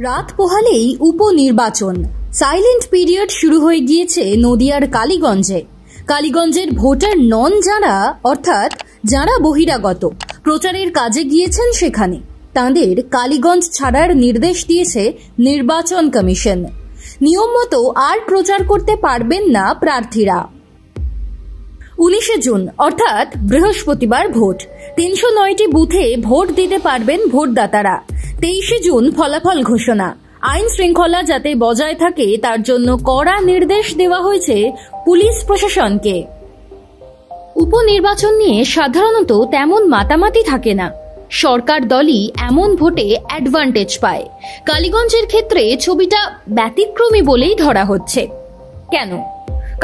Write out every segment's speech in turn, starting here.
রাত পোহালেই উপনির্বাচন, silent period শুরু হয়ে গিয়েছে নদিয়ার কালীগঞ্জে। কালীগঞ্জের ভোটার নন যারা, অর্থাৎ যারা বহিরাগত, প্রচারের কাজে গিয়েছেন সেখানে, তাঁদের কালীগঞ্জ ছাড়ার নির্দেশ দিয়েছে নির্বাচন কমিশন। নিয়ম মতো আর প্রচার করতে পারবেন না প্রার্থীরা। 19 জুন অর্থাৎ বৃহস্পতিবার ভোট। 309টি বুথে ভোট দিতে পারবেন ভোটদাতারা। 23 জুন ফলাফল ঘোষণা। আইন শৃঙ্খলা যাতে বজায় থাকে তার জন্য কড়া নির্দেশ দেওয়া হয়েছে পুলিশ প্রশাসনকে। উপনির্বাচন নিয়ে সাধারণত তেমন মাতামাতি থাকে না। সরকার দলই এমন ভোটে অ্যাডভান্টেজ পায়। কালীগঞ্জের ক্ষেত্রে ছবিটা ব্যতিক্রমী বলেই ধরা হচ্ছে। কেন?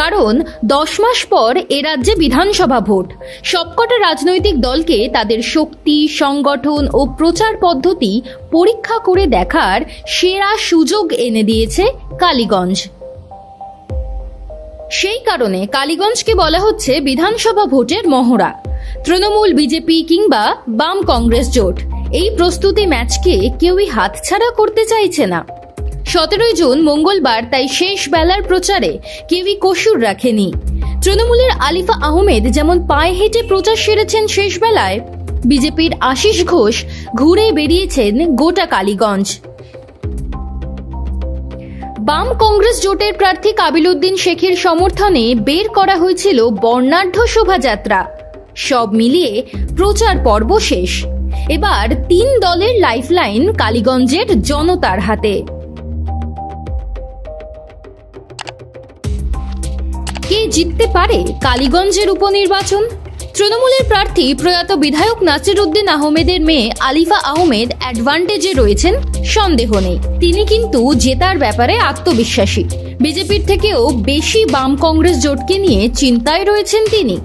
কারণ 10 মাস পর এ রাজ্যে বিধানসভা ভোট। সবকটা রাজনৈতিক দলকে তাদের শক্তি, সংগঠন ও প্রচার পদ্ধতি পরীক্ষা করে দেখার সেরা সুযোগ এনে দিয়েছে কালীগঞ্জ। সেই কারণে কালীগঞ্জকে বলা হচ্ছে বিধানসভা ভোটের মহড়া। তৃণমূল, বিজেপি কিংবা বাম কংগ্রেস জোট এই প্রস্তুতি ম্যাচকে কেউই হাতছাড়া করতে চাইছে না। 17 জুন মঙ্গলবার তাই শেষ বেলার প্রচারে কেউই কসুর রাখেনি। তৃণমূলের আলিফা আহমেদ যেমন পায়ে হেঁটে প্রচার সেরেছেন শেষ বেলায়, বিজেপির আশিস ঘোষ ঘুরে বেরিয়েছেন গোটা কালীগঞ্জ। বাম কংগ্রেস জোটের প্রার্থী কাবিল উদ্দিন শেখের সমর্থনে বের করা হয়েছিল বর্ণাঢ্য শোভাযাত্রা। সব মিলিয়ে প্রচার পর্ব শেষ। এবার 3 দলের লাইফলাইন কালীগঞ্জের জনতার হাতে। কে জিততে পারে কালীগঞ্জের উপনির্বাচন? তৃণমূলের প্রার্থী প্রয়াত বিধায়ক নাসির উদ্দিন আহমেদের মেয়ে আলিফা আহমেদ অ্যাডভান্টেজে রয়েছেন, সন্দেহ নেই। তিনি কিন্তু জেতার ব্যাপারে আত্মবিশ্বাসী। বিজেপির থেকেও বেশি বাম কংগ্রেস জোটকে নিয়ে চিন্তায় রয়েছেন তিনি।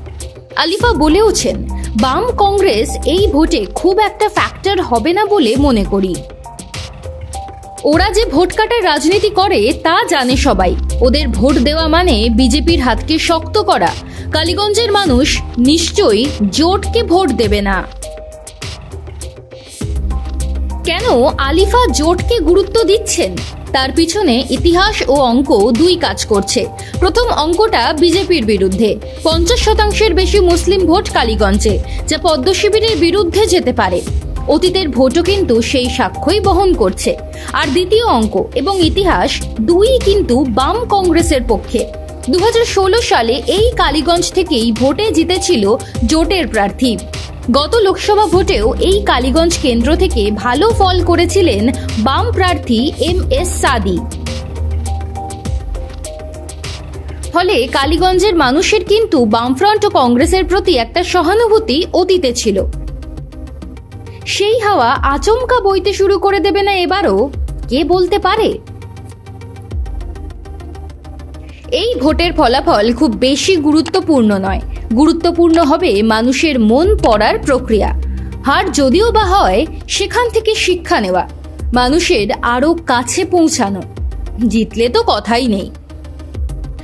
আলিফা বলেওছেন, বাম কংগ্রেস এই ভোটে খুব একটা ফ্যাক্টর হবে না বলে মনে করি। ওরা যে ভোট কাটার রাজনীতি করে তা জানে সবাই। ওদের ভোট দেওয়া মানে বিজেপির হাতকে শক্ত করা। কালীগঞ্জের মানুষ নিশ্চয়ই জোটকে ভোট দেবে না। কেন আলিফা জোটকে গুরুত্ব দিচ্ছেন? তার পিছনে ইতিহাস ও অঙ্ক দুই কাজ করছে। প্রথম অঙ্কটা বিজেপির বিরুদ্ধে। 50% বেশি মুসলিম ভোট কালীগঞ্জে, যা পদ্ম শিবিরের বিরুদ্ধে যেতে পারে। অতীতের ভোটও কিন্তু সেই সাক্ষ্যই বহন করছে। আর দ্বিতীয় অঙ্ক এবং ইতিহাস দুই কিন্তু বাম কংগ্রেসের পক্ষে। 2016 সালে এই কালীগঞ্জ থেকেই ভোটে জিতেছিল জোটের প্রার্থী। গত লোকসভা ভোটেও এই কালীগঞ্জ কেন্দ্র থেকে ভালো ফল করেছিলেন বাম প্রার্থী MS সাদি। ফলে কালীগঞ্জের মানুষের কিন্তু বামফ্রন্ট ও কংগ্রেসের প্রতি একটা সহানুভূতি অতীতে ছিল। সেই হাওয়া আচমকা বইতে শুরু করে দেবে না এবারও? কে বলতে পারে? এই ভোটের ফলাফল খুব বেশি গুরুত্বপূর্ণ নয়। গুরুত্বপূর্ণ হবে মানুষের মন পড়ার প্রক্রিয়া। হার যদিও বা হয়, সেখান থেকে শিক্ষা নেওয়া, মানুষের আরো কাছে পৌঁছানো। জিতলে তো কথাই নেই।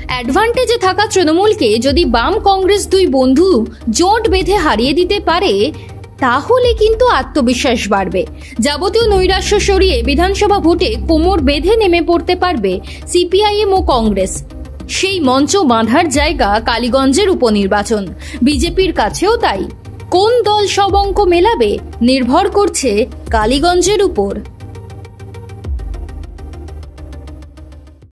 অ্যাডভান্টেজে থাকা তৃণমূলকে যদি বাম কংগ্রেস দুই বন্ধু জোট বেঁধে হারিয়ে দিতে পারে, তাহলে কিন্তু আত্মবিশ্বাস বাড়বে। যাবতীয় নৈরাশ্য সরিয়ে বিধানসভা ভোটে কোমর বেঁধে নেমে পড়তে পারবে CPIM ও কংগ্রেস। সেই মঞ্চ বাঁধার জায়গা কালীগঞ্জের উপনির্বাচন। বিজেপির কাছেও তাই। কোন দল সব অঙ্ক মেলাবে নির্ভর করছে কালীগঞ্জের উপর।